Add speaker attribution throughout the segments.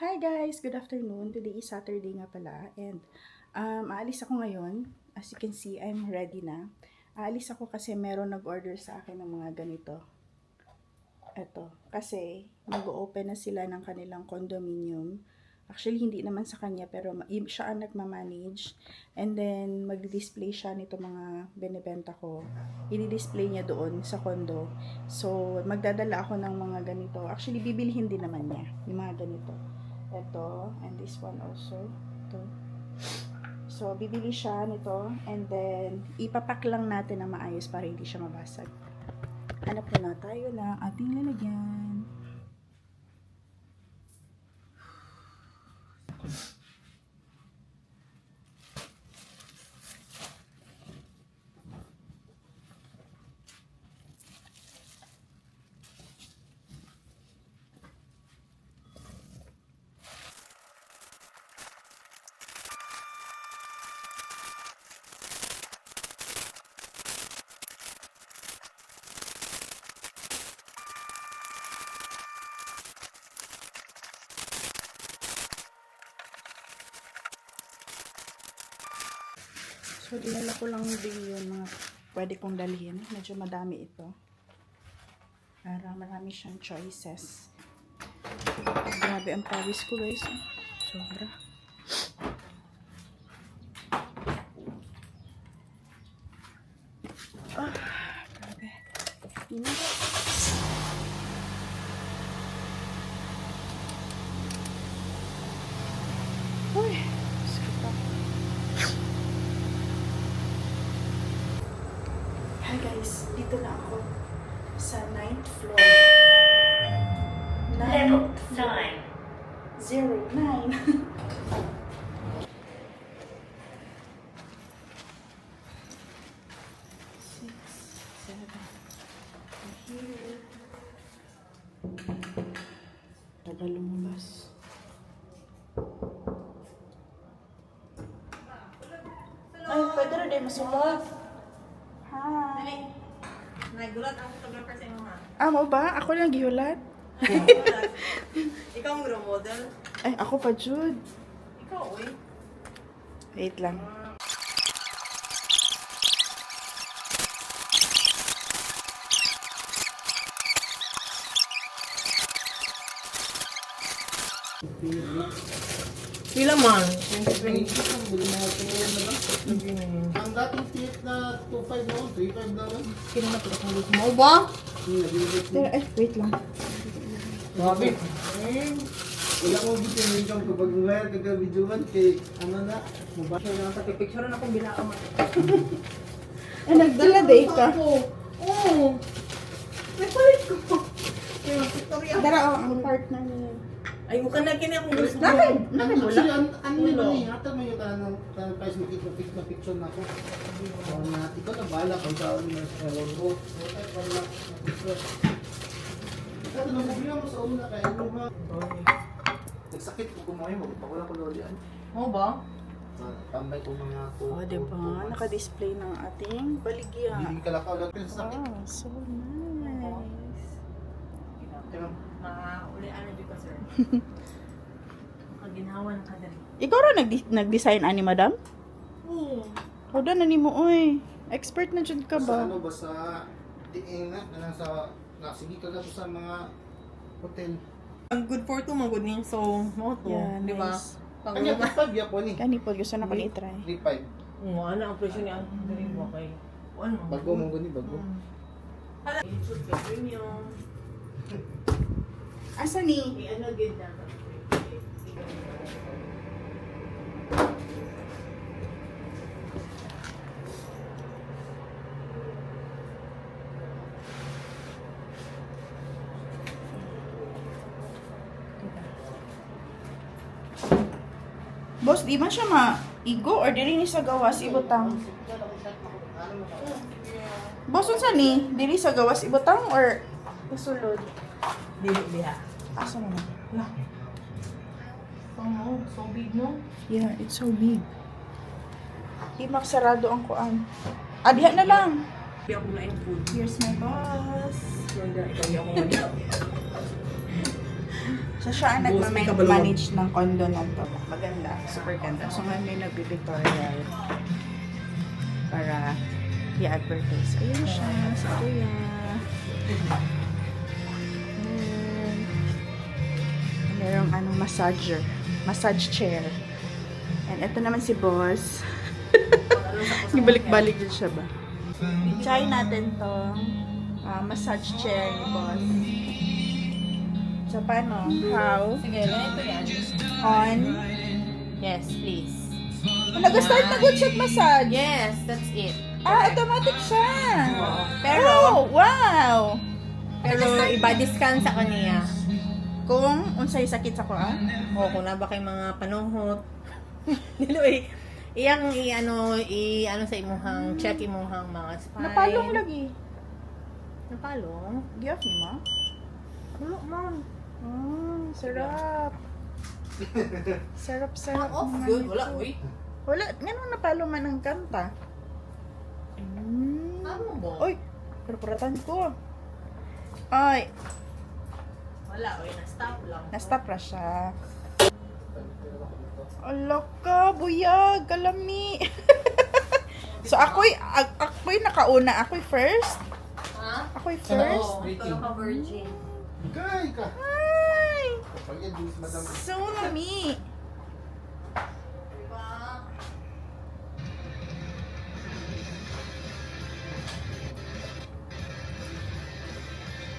Speaker 1: Hi guys! Good afternoon. Today is Saturday nga pala and aalis ako ngayon. As you can see, I'm ready na. Aalis ako kasi meron nag-order sa akin ng mga ganito. Ito. Kasi mag-open na sila ng kanilang condominium. Actually, hindi naman sa kanya pero siya ang nagmamanage. And then, mag-display siya nito mga benebenta ko. I-display niya doon sa condo. So, magdadala ako ng mga ganito. Actually, bibilihin din naman niya yung mga ganito. Ito, and this one also. Ito. So, bibili siya nito, and then, ipapak lang natin na maayos para hindi siya mabasag. Hanap na tayo ng ating lalagyan. So, dinala ko lang din yung mga pwede kong dalhin. Medyo madami ito. Para marami siyang choices. Grabe ang pawis ko guys. Sobra. Grabe. Init. Uy. Hi guys, dito na ako sa 9th floor.
Speaker 2: Level 9.
Speaker 1: 09. Six, seven. Here. Tagal lumabas. Ay, pwede na din masulat. Hi.
Speaker 2: Nagulat ang photographer sa inyo ha.
Speaker 1: Mo ba? Ako lang gihulat.
Speaker 2: Ikaw ang role model.
Speaker 1: Ay, ako pa, Jude.
Speaker 2: Ikaw, uy.
Speaker 1: Wait lang.
Speaker 2: Pila man?
Speaker 3: Ang dating tip na 2.5 noon, 3.5 na lang.
Speaker 2: Kinanapulit mo ba?
Speaker 1: Pero, ay, wait lang.
Speaker 2: Grabe.
Speaker 3: Wala mo bitin yung income kapag mayroon kagabidyohan kay ano na, mabasa na.
Speaker 2: Sa picture na akong bilaan mo.
Speaker 1: Ay, nagdala day ka.
Speaker 2: Oo. May palit ko. Yung Victoria.
Speaker 1: Dara, ang partner niya.
Speaker 2: Ay, mukha na kini akong gusto.
Speaker 1: Nakay,
Speaker 3: Actually,
Speaker 1: wala.
Speaker 3: ano yun ba niya? Hata may tanong price makita-fix na picture na ako. So, na, ikaw na bahala kung saan na sa loob ko. So, kahit wala na picture. Ikaw, nabubilang mo sa una kaya ano ha? Nagsakit ko kumain, magpapakula ko lolo yan.
Speaker 2: Mo ba?
Speaker 3: Tambay ko mga ko.
Speaker 1: O, diba? Naka-display ng ating baligya.
Speaker 3: Hindi ka lakaw lang sa sakit.
Speaker 1: Oh, so nice.
Speaker 2: Maulian na di pa, sir. Kaginhawa ng kadali.
Speaker 1: Ikaw rin nag-design ani, madam?
Speaker 2: Oo.
Speaker 1: O, na ni mo, oy. Expert na dyan ka
Speaker 3: Sa
Speaker 1: ba?
Speaker 3: ano ba sa diin na sa sige ka lang sa mga hotel.
Speaker 2: Ang good for two, mga good name. So, mo to.
Speaker 1: Yeah,
Speaker 2: Di ba?
Speaker 1: nice.
Speaker 2: Pag
Speaker 3: Kanya
Speaker 2: luma.
Speaker 3: 5 ya po ni.
Speaker 1: Kani po, gusto na ko ni-try.
Speaker 3: 3.5.
Speaker 2: Oo, ano ang presyo niya? Dari mo kay. Ano?
Speaker 3: Bago mo gani bago.
Speaker 2: Hala, shoot ka premium.
Speaker 1: Asa ni?
Speaker 2: Ano good na?
Speaker 1: Boss, di man siya maigo or diri ni sa gawas ibutang? Boss, unsa ni? Diri sa gawas ibutang or isulod?
Speaker 2: Dili diha.
Speaker 1: Asa naman?
Speaker 2: Wala. Oh, so big no?
Speaker 1: Yeah, it's so big. Di maksarado ang kuan. Diha na lang.
Speaker 2: Hindi ako na food.
Speaker 1: Here's my boss.
Speaker 2: Ikaw ako nga
Speaker 1: So, siya ang
Speaker 3: Boss, may kabalawang.
Speaker 1: nag-manage ng condo na to. Maganda. Super ganda. So, ngayon may nag-Victorial para i-advertise. Ayun siya. Si Kuya. Ayan. Merong massager. Massage chair. And ito naman si Boss. Ibalik-balik din siya ba? I-try natin tong massage chair ni Boss. So, paano? How?
Speaker 2: Sige, ganito yan.
Speaker 1: On.
Speaker 2: Yes, please.
Speaker 1: Nag-start na good shot massage.
Speaker 2: Yes, that's it.
Speaker 1: Automatic siya.
Speaker 2: Pero,
Speaker 1: Oh, wow.
Speaker 2: pero iba-disc scan sa kaniya.
Speaker 1: Kung unsay sakit sa ko,
Speaker 2: O, kung na ba kay mga panuhot. Anyway, i-ano sa imuhang, check imuhang mga spine.
Speaker 1: Napalong lagi.
Speaker 2: Napalong?
Speaker 1: Di off ni mo?
Speaker 2: Wala man.
Speaker 1: Sarap. Sarap.
Speaker 2: Off
Speaker 1: naman
Speaker 2: good.
Speaker 1: ito.
Speaker 2: Wala, uy.
Speaker 1: Wala. Ganun napalo man ang kanta.
Speaker 2: Ano ba?
Speaker 1: Uy, perpuratan ko. Ay,
Speaker 2: Wala, uy. Na-stop lang.
Speaker 1: na-stop ra siya. Ala ka, buyag, kalami. So, ako'y nakauna. Ako'y first.
Speaker 2: Ha?
Speaker 1: Ako'y first.
Speaker 2: Oo, ikaw ka virgin.
Speaker 3: Kay ka.
Speaker 1: Ay,
Speaker 3: Pag yan, juice, madam.
Speaker 1: so lami.
Speaker 2: Diba?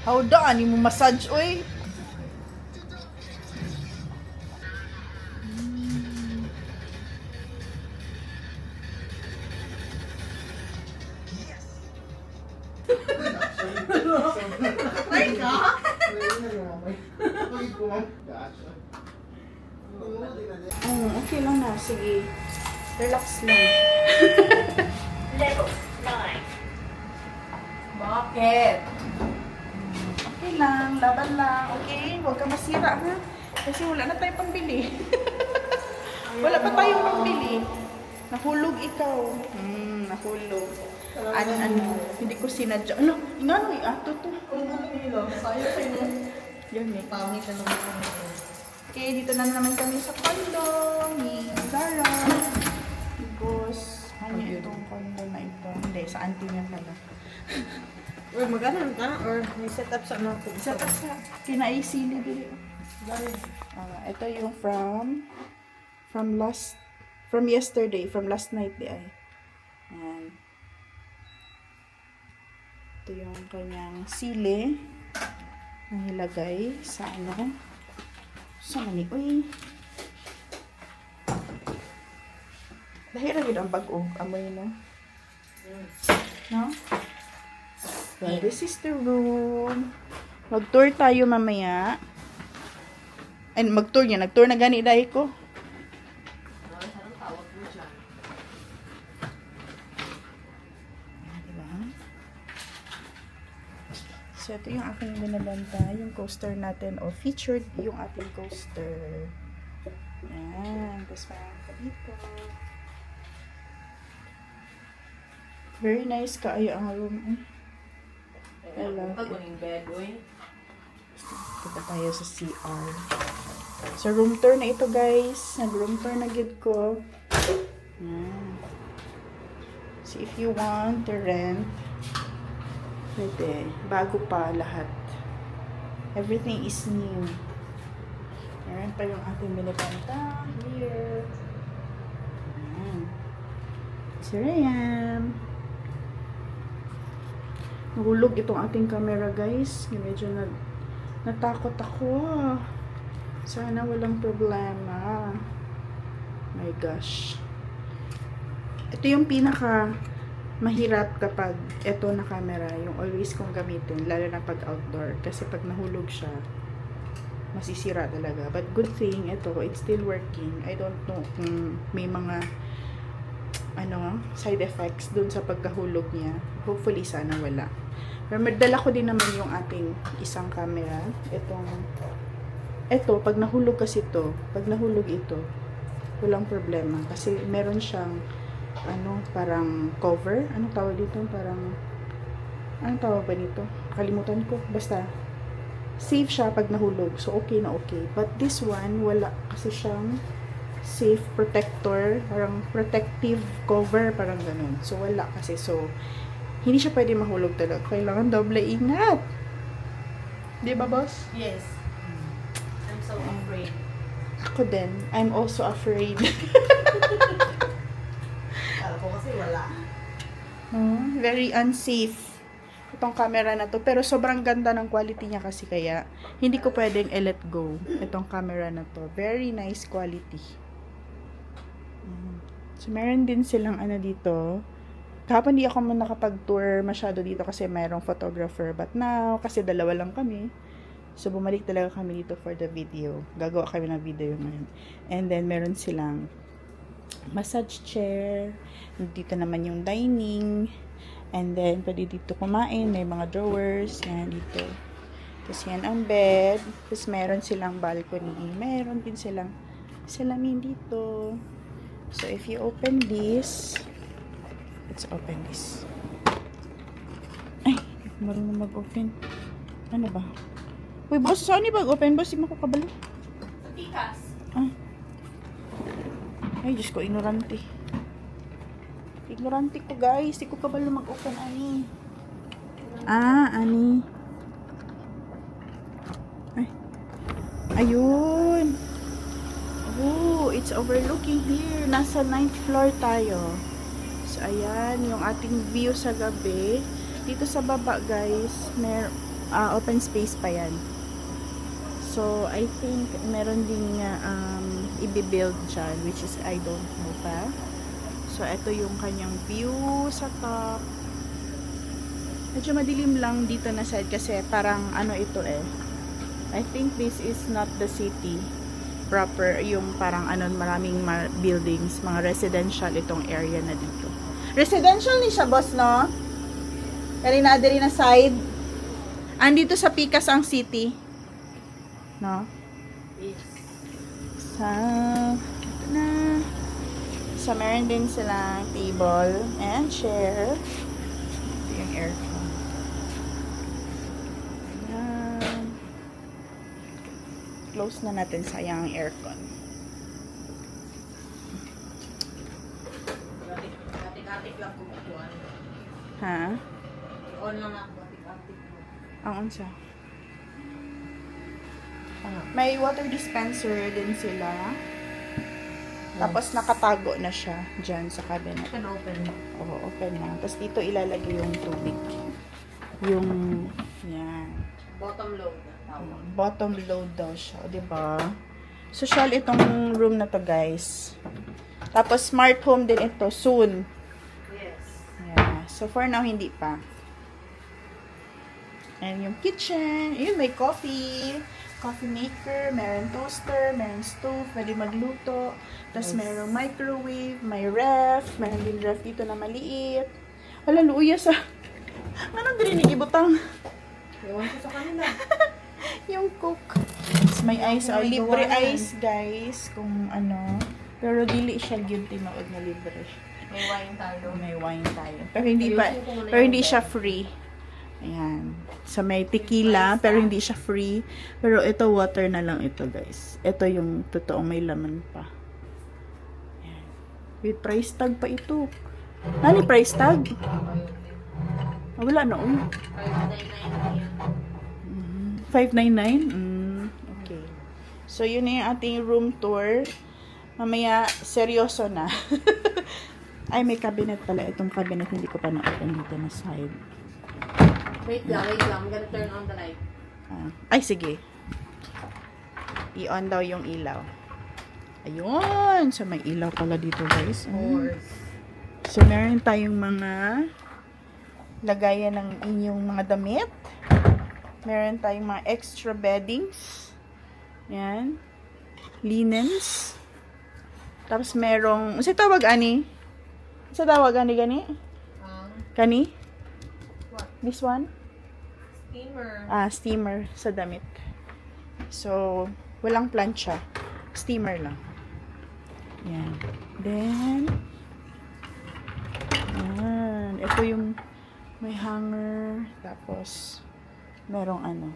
Speaker 1: Howda, ani mo massage, oy.
Speaker 2: Ay ka?
Speaker 1: Okay lang na. Sige. Relax lang.
Speaker 2: Bakit?
Speaker 1: Okay lang. Laban lang. Okay? Huwag ka masira, ha? Kasi wala na tayong pambili. Wala pa tayong pambili. Nahulog ikaw. Nahulog. Ano, hindi ko sinadya. Ano? Ingano, ato to.
Speaker 2: Sayang sa'yo.
Speaker 1: Yan eh.
Speaker 2: Pangit na naman.
Speaker 1: Okay, dito na naman kami sa condo ni Zara. Ni Boss. Ano itong condo na ito? Hindi, sa auntie niya pala.
Speaker 2: Or magana ka? Or may setup sa mga
Speaker 1: Isa pa sa kinaisili dito. Ito yung from yesterday, from last night di ay. Ayan. Ito yung kanyang sili na nilagay sa sa mani. Uy. Dahil rin ang bag-o. Amoy na. No? Well, this is the room. Mag-tour tayo mamaya. Ay, mag-tour niya. Nag-tour na gani dahil ko. Diba? So, ito yung aking binabanta. Yung coaster natin. O, featured yung ating coaster. Ayan. Tapos parang dito. Very nice kaayo ang room. Hello.
Speaker 2: Pag-uning bed, uy.
Speaker 1: Punta tayo sa CR. So, room tour na ito, guys. Nag-room tour na gid ko. Yan. So, if you want to rent, pwede. Bago pa lahat. Everything is new. Meron pa yung ating binibenta. Here. Yan. So, here I am. Nahulog itong ating camera, guys. Medyo natakot ako. Sana walang problema. My gosh. Ito yung pinaka mahirap kapag ito na camera. Yung always kong gamitin. Lalo na pag outdoor. Kasi pag nahulog siya, masisira talaga. But good thing, ito, it's still working. I don't know kung may mga side effects dun sa pagkahulog niya. Hopefully, sana wala. Pero madala ko din naman yung ating isang camera. Ito, pag nahulog kasi pag nahulog ito, walang problema. Kasi meron siyang, parang cover. Anong tawag dito? Anong tawag ba dito? Kalimutan ko. Basta, safe siya pag nahulog. So, okay na okay. But this one, wala kasi siyang safe protector, parang protective cover, parang ganun. So, wala kasi. So, hindi siya pwede mahulog talaga. Kailangan doble ingat. Di ba, boss?
Speaker 2: Yes. I'm so afraid.
Speaker 1: Ako din. I'm also afraid.
Speaker 2: Kala ko kasi wala.
Speaker 1: Very unsafe itong camera na to. Pero sobrang ganda ng quality niya kasi kaya hindi ko pwedeng i-let go itong camera na to. Very nice quality. So, meron din silang ano dito. Kahapon di ako nakapag-tour masyado dito kasi mayroong photographer. But now, kasi dalawa lang kami. So, bumalik talaga kami dito for the video. Gagawa kami ng video ngayon. And then, meron silang massage chair. Dito naman yung dining. And then, pwede dito kumain. May mga drawers. Yan, dito. Tapos, yan ang bed. Tapos, meron silang balcony. Meron din silang salamin dito. So, if you open this, let's open this. Ay, hindi ko marunong mag-open. Ano ba? Uy, boss, saan ni mag-open? Boss, hindi makakabalo.
Speaker 2: Sa tikas.
Speaker 1: Ah. Ay, Diyos ko, ignorante. Ignorante ko, guys. Hindi ko kabalo mag-open, ani. Ani. Ay. Ayun. Oh, it's overlooking here. Nasa 9th floor tayo. So, ayan, yung ating view sa gabi. Dito sa baba, guys, open space pa yan. So, I think, meron din i-build dyan, which is, I don't know pa. So, ito yung kanyang view sa top. Medyo madilim lang dito na side kasi parang ano ito eh. I think this is not the city proper, yung parang ano, maraming buildings, mga residential itong area na dito. Residential ni siya, boss, no? Kaya na na side. Andito sa Picas ang city. No?
Speaker 2: Yes.
Speaker 1: Ito na. So, meron din silang table and chair. Ito yung aircon. Ayan. Close na natin, sayang ang aircon.
Speaker 2: Atik-atik lang kumukuhan.
Speaker 1: Ha?
Speaker 2: On lang ako. Atik-atik.
Speaker 1: Ang unsa? May water dispenser din sila. Tapos nakatago na siya dyan sa cabinet.
Speaker 2: Can open.
Speaker 1: Oo, open na. Tapos dito ilalagay yung tubig. Yung, yan.
Speaker 2: Bottom load. Tawag.
Speaker 1: Bottom load daw siya, di ba? Social itong room na to, guys. Tapos smart home din ito soon.
Speaker 2: Yes.
Speaker 1: Yeah. So for now hindi pa. And yung kitchen, yun may coffee maker, meron toaster, meron stove, pwede magluto. Tapos merong microwave, may ref, meron din ref dito na maliit. Wala, luya sa... Anong dirinig ibutang?
Speaker 2: Ewan ko sa kanila.
Speaker 1: Yung cook. Tapos may ice, libre ice, guys, kung ano. Pero dili siya gyud tinuod na libre.
Speaker 2: May wine tayo.
Speaker 1: May wine tayo. Pero hindi siya free. Ayan. So, may tequila, pero hindi siya free. Pero ito, water na lang ito, guys. Ito yung totoong may laman pa. Ayan. With price tag pa ito. Ano price tag? Wala na, uy. 599? Okay. So, yun na yung ating room tour. Mamaya, seryoso na. Ay, may cabinet pala. Itong cabinet, hindi ko pa na-open dito na side.
Speaker 2: Wait lang. I'm gonna turn on the light.
Speaker 1: Ay, sige. I-on daw yung ilaw. Ayun! So, may ilaw pala dito, guys. So, meron tayong mga lagayan ng inyong mga damit. Meron tayong mga extra beddings. Yan. Linens. Tapos, merong... Sa tawag, ani? Sa tawag, ani, gani? Kani?
Speaker 2: What?
Speaker 1: This one?
Speaker 2: Steamer.
Speaker 1: Steamer sa damit. So, walang plancha. Steamer lang. Yan. Then, yan. Ito yung may hanger. Tapos, merong ano.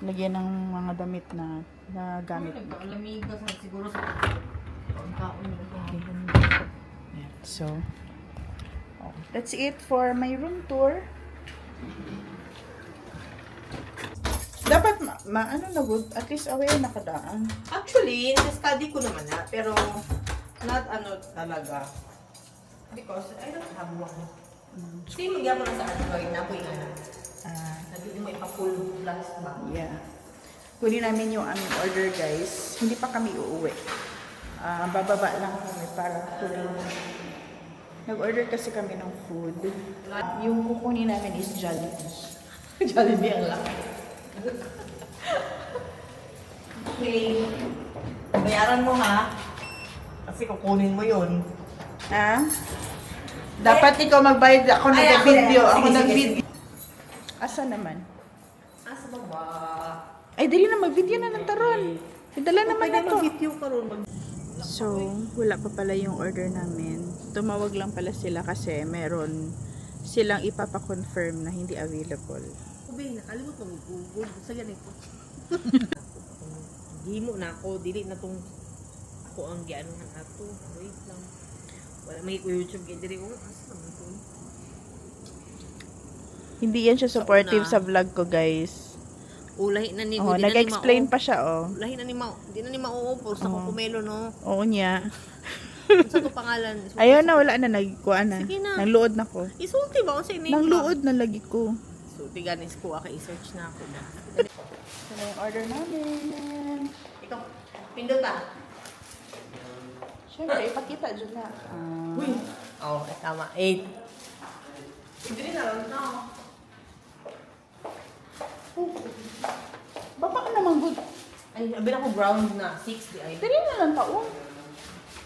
Speaker 1: lagyan ng mga damit na gamit.
Speaker 2: Nag-alamig ka siguro sa pagkaon nila.
Speaker 1: Ayan. So, that's it for my room tour. Dapat ano na good, at least aware nakadaan.
Speaker 2: Actually, na-study ko naman na, pero not ano talaga. Because I don't have one. Kasi magyan mo na sa Android na po yung ano. Nandito mo ipa-full blast ba?
Speaker 1: Yeah. Kunin namin yung aming order, guys. Hindi pa kami uuwi. Bababa lang kami para kunin. Nag-order kasi kami ng food. Yung kukunin namin is Jollibee.
Speaker 2: Jollibee ang laki. Okay. Bayaran mo ha. Kasi kukunin mo yun.
Speaker 1: Ha? Dapat ikaw magbayad. Ako nag-video. Ako nag-video. Asa naman?
Speaker 2: Asa ba ba?
Speaker 1: Ay, dali na. Mag-video na ng taron. Idala naman na to.
Speaker 2: Mag-video ka ron.
Speaker 1: So, wala pa pala yung order namin. Tumawag lang pala sila kasi meron silang ipapa-confirm na hindi available.
Speaker 2: Ube, nakalimot mo mag-google. Sa ganito. Himo na ako. Dili na tong ako ang giano na ato. Wait lang. Wala may YouTube kaya dili ko. Asa naman to?
Speaker 1: Hindi yan siya supportive
Speaker 2: Sa
Speaker 1: sa vlog ko, guys.
Speaker 2: Lahi na ni
Speaker 1: Oh, nag-explain pa siya, oh.
Speaker 2: Lahi na ni Mao. Di na ni mauupo sa kumelo no.
Speaker 1: Oo niya.
Speaker 2: Sa to pangalan.
Speaker 1: Ayun na, wala na. Nagkuha na.
Speaker 2: Sige na.
Speaker 1: Nangluod na ko.
Speaker 2: Isulti ba unsa ini?
Speaker 1: Nangluod na lagi ko.
Speaker 2: So tiganis ko aka i-search na ako na.
Speaker 1: Ito na yung order namin.
Speaker 2: Ito. Pindot ah.
Speaker 1: Siyempre, ipakita dyan na.
Speaker 2: Oh, tama. 8. Hindi na lang na.
Speaker 1: Baba ka naman, good.
Speaker 2: Ay, abin ako brown na 6 di ay.
Speaker 1: Dali na lang taon.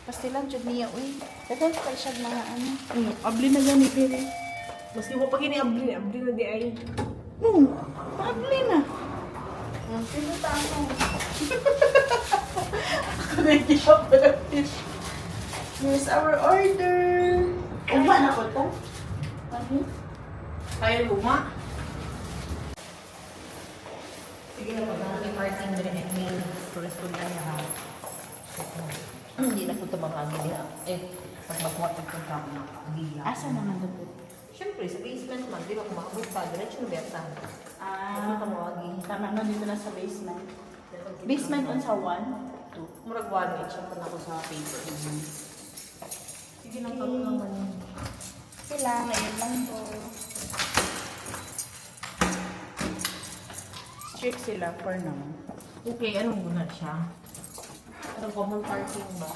Speaker 1: Pastilan dyan niya, uy. Dagan pa siya mga ano. Abli na yan, pero.
Speaker 2: Maski mo pag ini abli na di ay.
Speaker 1: Abli na. Sino tayo? Ako nag-shop na ng fish. Here's our order. Uma na ko to. Ano?
Speaker 2: Kaya luma. Sige na pag ang parting din ni correspondent niya ha. Hindi na po ito makagin niya. Pag magkuha ito ng kama, hindi
Speaker 1: Asa naman ito?
Speaker 2: Siyempre, sa basement man, di ba kumakabot pa, diretso na beta. Ano ka mawagi?
Speaker 1: Tama na dito na sa basement. Basement on sa 1? 2.
Speaker 2: Murag 1 each, ang ako sa paper. Sige lang kami naman yun.
Speaker 1: Sila, ngayon lang po. Strict sila for now.
Speaker 2: Okay, anong muna siya? Anong common parking ba?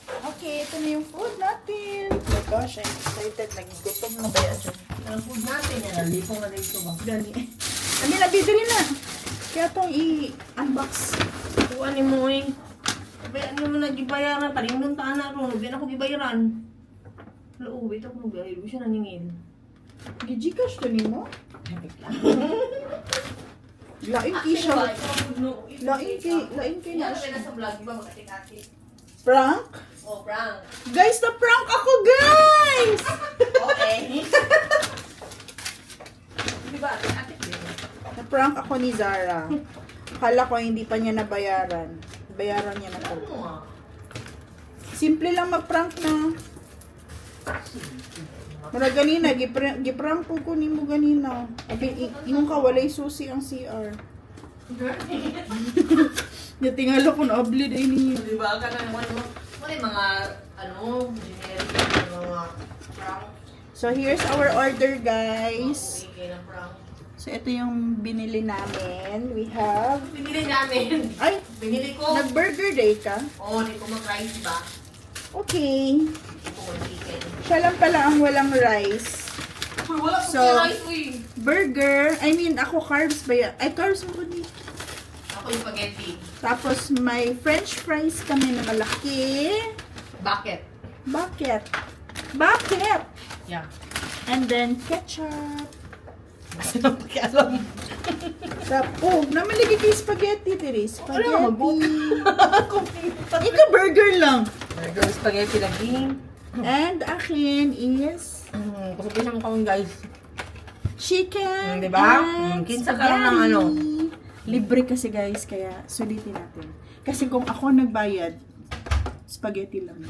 Speaker 1: Okay, ito na yung food natin. Oh my gosh, I'm excited. Nagigutom na ba yan dyan?
Speaker 2: Anong food natin? Nalipong na dito ba?
Speaker 1: Gani. Ano na, bidiri na. Kaya itong i-unbox.
Speaker 2: Kuha ni mo eh. Ano mo na gibayaran? Paringdong taan na ron. Hindi na ako gibayaran. Hello, wait ako mag-ayar. Hindi siya naningin.
Speaker 1: Gijikash to ni mo? Lain kay siya. Lain kay na siya.
Speaker 2: Sa vlog, di ba makatikati?
Speaker 1: Prank?
Speaker 2: Oh, prank.
Speaker 1: Guys, na-prank ako, guys!
Speaker 2: Okay. Di ba? Ate din.
Speaker 1: Na-prank ako ni Zara. Akala ko hindi pa niya nabayaran. Bayaran niya na po.
Speaker 2: Ano ah?
Speaker 1: Simple lang mag-prank na. Mura ganina, giprank ko ni mo ganina. Yung ka, walay susi ang CR. Natingala ko na abli day niya.
Speaker 2: Di ba? Ka na naman mo. Wala yung mga, generic, mga prank.
Speaker 1: So, here's our order, guys.
Speaker 2: Okay, na prank.
Speaker 1: So, ito yung binili namin. We have...
Speaker 2: Binili namin.
Speaker 1: Ay!
Speaker 2: Binili ko.
Speaker 1: Nag-burger day ka?
Speaker 2: Oo, di ko mag-rice ba?
Speaker 1: Okay.
Speaker 2: Di ko mag-chicken.
Speaker 1: Siya lang pala ang walang rice.
Speaker 2: Uy, wala
Speaker 1: So,
Speaker 2: ko rice, uy.
Speaker 1: Burger. I mean, ako carbs ba yan? Ay, carbs mo ko di.
Speaker 2: Ako yung spaghetti.
Speaker 1: Tapos, may french fries kami na malaki.
Speaker 2: Bucket.
Speaker 1: Bucket. Bucket!
Speaker 2: Yeah.
Speaker 1: And then, ketchup.
Speaker 2: Kasi na pakialam.
Speaker 1: Tapos, namalagi kay spaghetti, Tiri.
Speaker 2: Wala,
Speaker 1: Spaghetti. Ika burger lang.
Speaker 2: Burger, spaghetti lagi.
Speaker 1: And akin is
Speaker 2: Kasi mo kami guys.
Speaker 1: chicken
Speaker 2: Diba?
Speaker 1: and
Speaker 2: Kinsa ka lang ng ano?
Speaker 1: Libre kasi guys, kaya sulitin natin. Kasi kung ako nagbayad, spaghetti lang.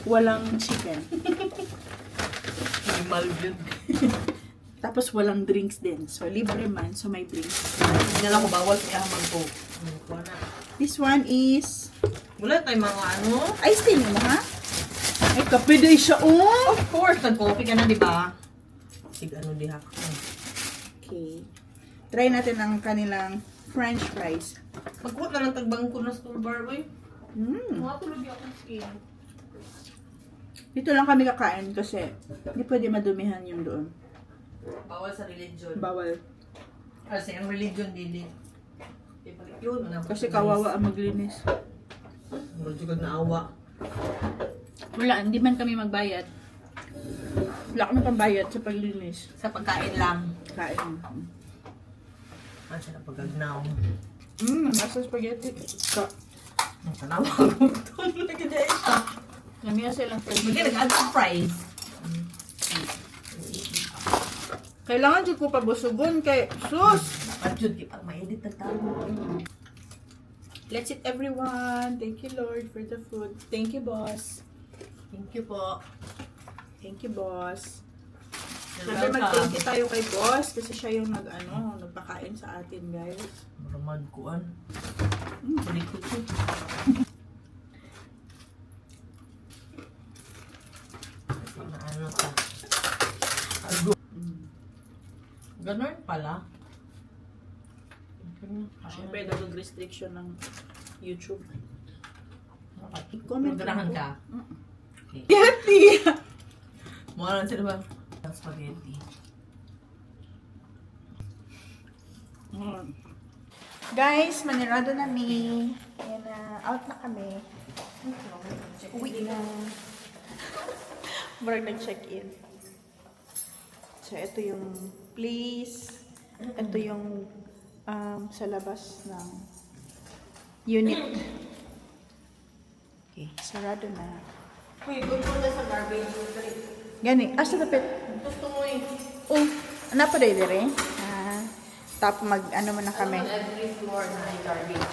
Speaker 1: Walang chicken.
Speaker 2: Minimal yun.
Speaker 1: Tapos walang drinks din. So libre man, so may drinks.
Speaker 2: Hindi na lang ko bawal kaya mag-coke. Wala.
Speaker 1: This one is
Speaker 2: Wala tayong mga ano.
Speaker 1: ice tea mo, ha? Ay, kape day siya, oh!
Speaker 2: Of course, nag-coffee ka na, di ba? Sig ano di ha.
Speaker 1: Okay. Try natin ang kanilang french fries.
Speaker 2: Magkuha na lang tagbang ko na store bar, boy.
Speaker 1: Mm.
Speaker 2: Mga tulog yung akong skin.
Speaker 1: Dito lang kami kakain kasi hindi pwede madumihan yung doon.
Speaker 2: Bawal sa religion.
Speaker 1: Bawal.
Speaker 2: Kasi ang religion, dili. Yun,
Speaker 1: Kasi kawawa ang maglinis.
Speaker 2: Medyo na awa.
Speaker 1: Wala, hindi man kami magbayad. Wala kami pambayad sa paglinis.
Speaker 2: Sa pagkain lang.
Speaker 1: Kain.
Speaker 2: Ang sarap pagagnaw.
Speaker 1: Nasa spaghetti.
Speaker 2: Ang tanawa ko ito. Nagkita ito.
Speaker 1: Namiya silang
Speaker 2: Hindi nag-add sa fries.
Speaker 1: Kailangan dyan ko pabusugon kay sus!
Speaker 2: At yun, di pa ma-edit ang tao.
Speaker 1: Let's eat everyone. Thank you Lord for the food. Thank you boss.
Speaker 2: Thank you po.
Speaker 1: Thank you boss.
Speaker 2: You're
Speaker 1: Sabi
Speaker 2: welcome.
Speaker 1: mag-thank you tayo kay boss kasi siya yung nagpakain sa atin guys.
Speaker 2: Maramad kuan. Kulit ko ito. Ano ka? Ganon pala.
Speaker 1: Siyempre nag-restriction ng YouTube.
Speaker 2: Comment ganahan ka. Okay.
Speaker 1: Yeti!
Speaker 2: Mukha lang sila ba? Ang spaghetti.
Speaker 1: Guys, manirado na mi. Yan na, out na kami. Uwi na. Murag nag-check-in. So, ito yung place. Ito yung sa labas ng unit. Okay, sarado na.
Speaker 2: Uy, good po na sa garbage.
Speaker 1: Gani, asa tapit?
Speaker 2: Gusto mo eh.
Speaker 1: Oh, ano pa rin dire? Tapos ano muna kami.
Speaker 2: Every floor na ay garbage.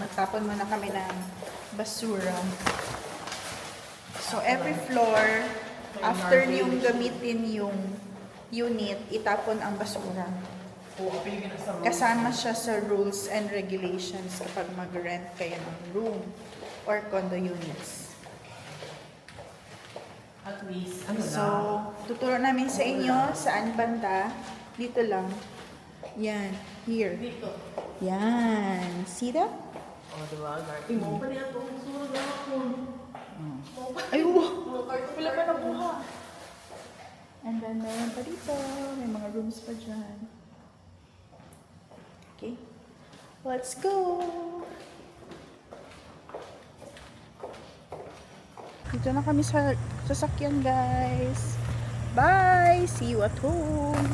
Speaker 1: Magtapon muna kami ng basura. So, every floor, after niyong gamitin yung unit, itapon ang basura. Kasama siya sa rules and regulations kapag mag-rent kayo ng room or condo units.
Speaker 2: At least, ano
Speaker 1: So,
Speaker 2: lang.
Speaker 1: tuturo namin sa inyo saan banda. Dito lang. Yan. Here.
Speaker 2: Dito.
Speaker 1: Yan. See that?
Speaker 2: O, diba? Garbage. Mo pa niya itong surog na ako.
Speaker 1: Ay, wala pa nabuha. And then, meron pa dito. May mga rooms pa dyan. Okay. Let's go! Dito na kami sa sasakyan, guys. Bye! See you at home!